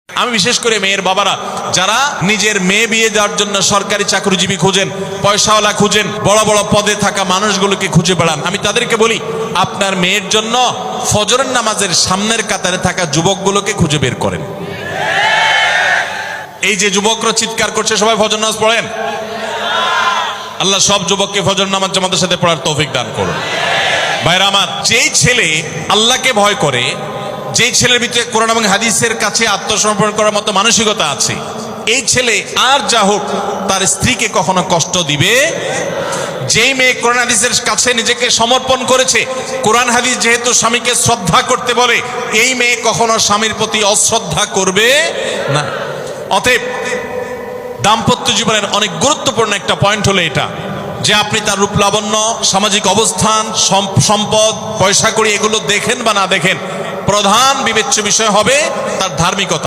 আমি বিশেষ করে মেয়ের বাবারা যারা নিজের মেয়ে বিয়ে দেওয়ার জন্য সরকারি চাকরিজীবী খুঁজেন, পয়সাওয়ালা খুঁজেন, বড় বড় পদে থাকা মানুষগুলোকে খুঁজে বেড়ান, আমি তাদেরকে বলি আপনার মেয়ের জন্য ফজরের নামাজের সামনের কাতারে থাকা যুবকগুলোকে খুঁজে বের করেন। এই যে যুবকরা চিৎকার করছে সবাই ফজর নামাজ পড়েন, আল্লাহ সব যুবককে ফজর নামাজ জামাতের সাথে পড়ার তৌফিক দান করুন। ভাইরা আমার, যেই ছেলে আল্লাহকে ভয় করে, যেই ছেলের ভিতরে কোরআন এবং হাদিসের কাছে আত্মসমর্পণ করার মতো মানসিকতা আছে, এই ছেলে আর যা হোক তার স্ত্রীকে কখনো কষ্ট দিবে। যেই মেয়ে কোরআন হাদিসের কাছে নিজেকে সমর্পণ করেছে, কোরআন হাদিস যেহেতু স্বামীকে শ্রদ্ধা করতে বলে, এই মেয়ে কখনো স্বামীর প্রতি অশ্রদ্ধা করবে না। অতএব দাম্পত্য জীবনের অনেক গুরুত্বপূর্ণ একটা পয়েন্ট হলো এটা যে আপনি তার রূপ লাবণ্য, সামাজিক অবস্থান, সম্পদ, পয়সা কড়ি এগুলো দেখেন বা না দেখেন, প্রধান বিবেচ্য বিষয় হবে তার ধার্মিকতা।